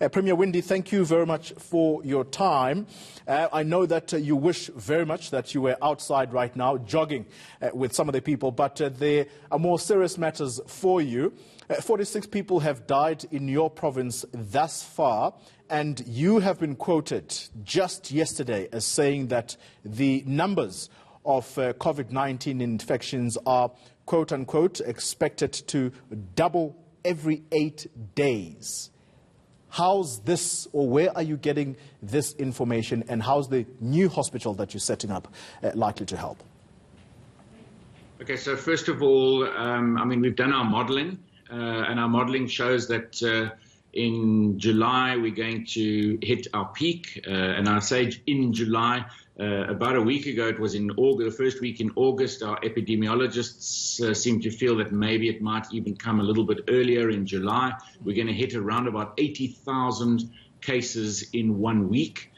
Premier Winde, thank you very much for your time. I know that you wish very much that you were outside right now jogging with some of the people, but there are more serious matters for you. 46 people have died in your province thus far, and you have been quoted just yesterday as saying that the numbers of COVID-19 infections are, quote unquote, expected to double every 8 days. How's this, or where are you getting this information, and how's the new hospital that you're setting up likely to help? Okay, so first of all, we've done our modelling, and our modelling shows that in July we're going to hit our peak, and I say in July. About a week ago, it was in August, the first week in August, our epidemiologists seem to feel that maybe it might even come a little bit earlier in July. We're going to hit around about 80,000 cases in 1 week.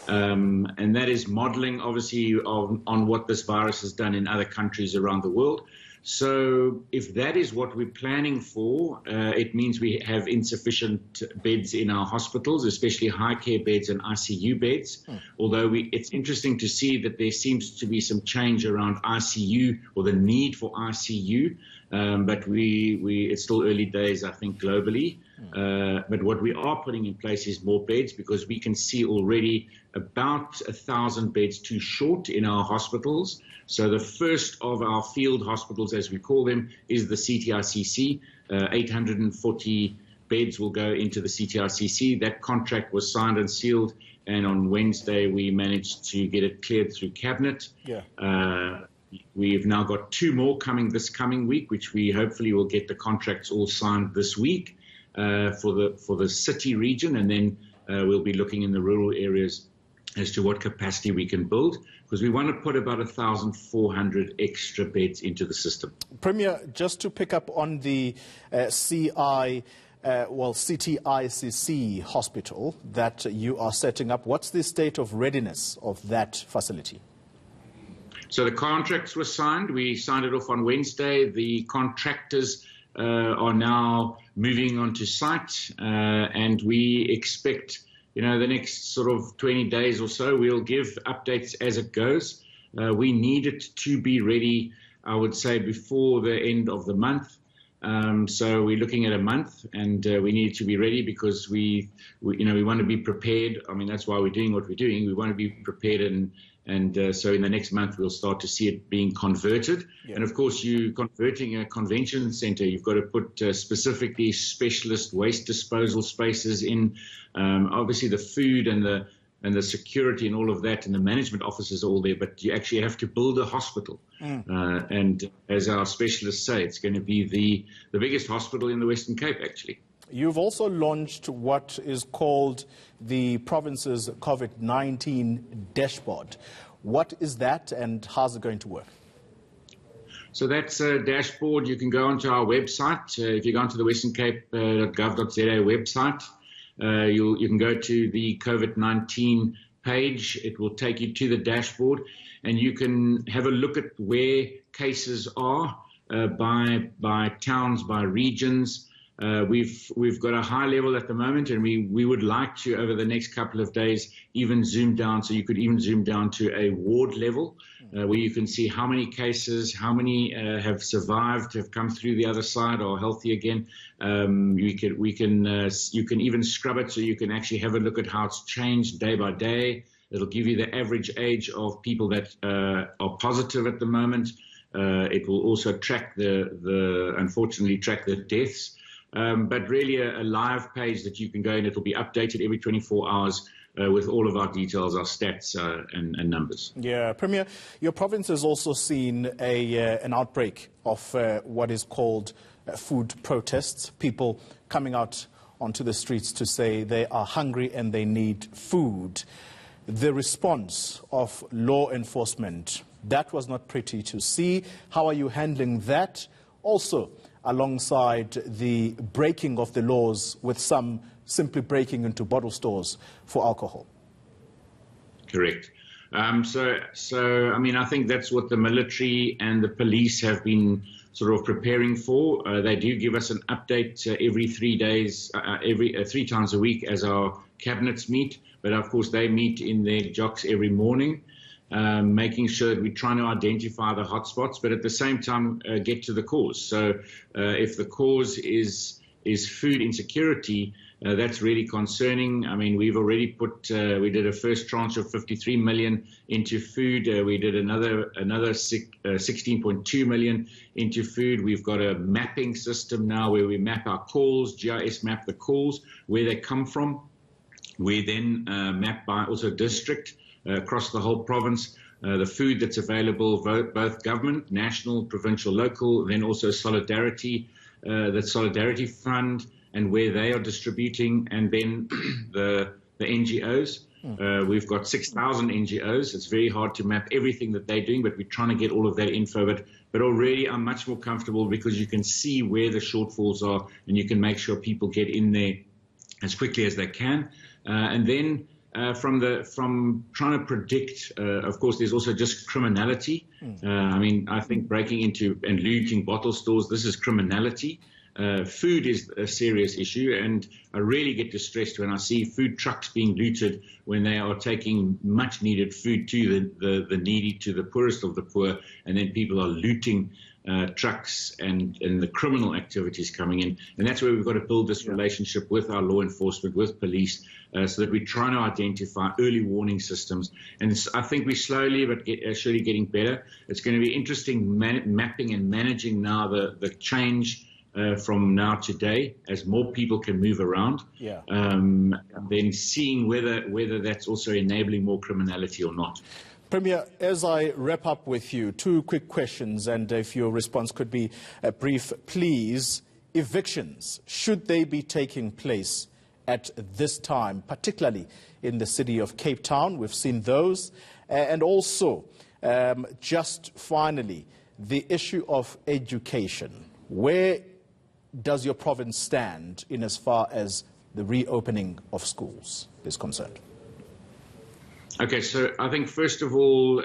And that is modeling, obviously, on what this virus has done in other countries around the world. So if that is what we're planning for, it means we have insufficient beds in our hospitals, especially high care beds and ICU beds. Although it's interesting to see that there seems to be some change around ICU, or the need for ICU. But it's still early days, I think, globally. But what we are putting in place is more beds, because we can see already about 1,000 beds too short in our hospitals. So the first of our field hospitals, as we call them, is the CTICC. 840 beds will go into the CTICC. That contract was signed and sealed, and on Wednesday we managed to get it cleared through Cabinet. We've now got 2 more coming this coming week, which we hopefully will get the contracts all signed this week for the city region, and then we'll be looking in the rural areas as to what capacity we can build, because we want to put about 1,400 extra beds into the system. Premier, just to pick up on the CTICC hospital that you are setting up, what's the state of readiness of that facility? So the contracts were signed. We signed it off on Wednesday. The contractors are now moving onto site, and we expect, the next sort of 20 days or so, we'll give updates as it goes. We need it to be ready, I would say, before the end of the month. So we're looking at a month, and we need to be ready, because we want to be prepared. I mean, that's why we're doing what we're doing. We want to be prepared, and so in the next month we'll start to see it being converted. And of course, you converting a convention centre, you've got to put specifically specialist waste disposal spaces in. Obviously the food and the security and all of that, and the management offices are all there, but you actually have to build a hospital. And as our specialists say, it's going to be the biggest hospital in the Western Cape, actually. You've also launched what is called the province's COVID-19 Dashboard. What is that, and how's it going to work? So that's a dashboard. You can go onto our website. If you go onto the westerncape.gov.za website, you can go to the COVID-19 page. It will take you to the dashboard, and you can have a look at where cases are by towns, by regions. We've got a high level at the moment, and we would like to, over the next couple of days, even zoom down. So you could even zoom down to a ward level, where you can see how many cases, how many have survived, have come through the other side, or healthy again. You can even scrub it, so you can actually have a look at how it's changed day by day. It'll give you the average age of people that are positive at the moment. It will also track unfortunately track the deaths. But really a live page that you can go in. It'll be updated every 24 hours with all of our details, our stats and numbers. Yeah, Premier, your province has also seen an outbreak of what is called food protests, people coming out onto the streets to say they are hungry and they need food. The response of law enforcement, that was not pretty to see. How are you handling that? Also, alongside the breaking of the laws, with some simply breaking into bottle stores for alcohol. Correct. I think that's what the military and the police have been sort of preparing for. They do give us an update every 3 days, every 3 times a week as our cabinets meet. But of course, they meet in their jocks every morning, making sure that we're trying to identify the hotspots, but at the same time get to the cause. So if the cause is food insecurity, that's really concerning. I mean, we've already put, we did a first tranche of 53 million into food. We did another 16.2 million into food. We've got a mapping system now where we map our calls, GIS map the calls, where they come from. We then map by also district across the whole province, the food that's available, both government, national, provincial, local, then also solidarity, the Solidarity Fund, and where they are distributing, and then the NGOs. We've got 6,000 NGOs. It's very hard to map everything that they're doing, but we're trying to get all of that info. But already I'm much more comfortable because you can see where the shortfalls are, and you can make sure people get in there as quickly as they can. And then from trying to predict, of course, there's also just criminality. I mean, I think breaking into and looting bottle stores, this is criminality. Food is a serious issue, and I really get distressed when I see food trucks being looted when they are taking much needed food to the needy, to the poorest of the poor, and then people are looting trucks and the criminal activities coming in. And that's where we've got to build this relationship with our law enforcement, with police, so that we're trying to identify early warning systems. And I think we're slowly but surely getting better. It's going to be interesting mapping and managing now the change from now to today as more people can move around. Then seeing whether that's also enabling more criminality or not. Premier, as I wrap up with you, 2 quick questions, and if your response could be brief, please. Evictions, should they be taking place at this time, particularly in the city of Cape Town? We've seen those. And also, just finally, the issue of education. Where does your province stand in as far as the reopening of schools is concerned? Okay, so I think first of all,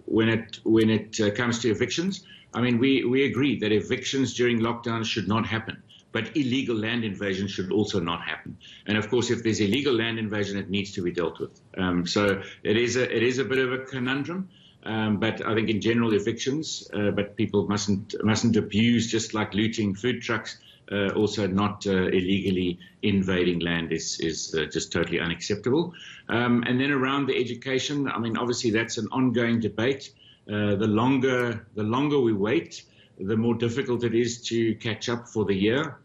when it comes to evictions, I mean, we agree that evictions during lockdown should not happen, but illegal land invasion should also not happen. And of course, if there's illegal land invasion, it needs to be dealt with. So it is a bit of a conundrum. But I think in general evictions, but people mustn't abuse, just like looting food trucks. Also not illegally invading land is just totally unacceptable. And then around the education, I mean, obviously that's an ongoing debate. The longer we wait, the more difficult it is to catch up for the year.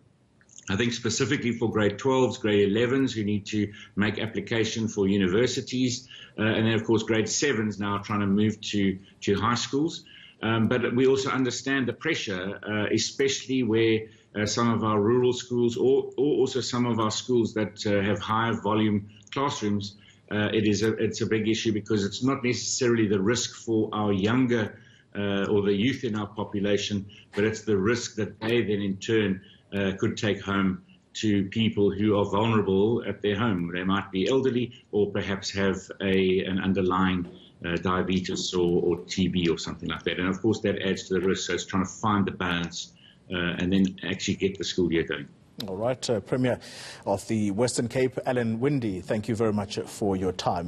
I think specifically for grade 12s, grade 11s who need to make application for universities, and then of course grade 7s now trying to move to high schools. But we also understand the pressure, especially where some of our rural schools or also some of our schools that have higher volume classrooms, it's a big issue because it's not necessarily the risk for our younger or the youth in our population, but it's the risk that they then in turn could take home to people who are vulnerable at their home. They might be elderly or perhaps have an underlying diabetes or TB or something like that. And of course that adds to the risk. So it's trying to find the balance and then actually get the school year going. All right, Premier of the Western Cape, Winde, thank you very much for your time.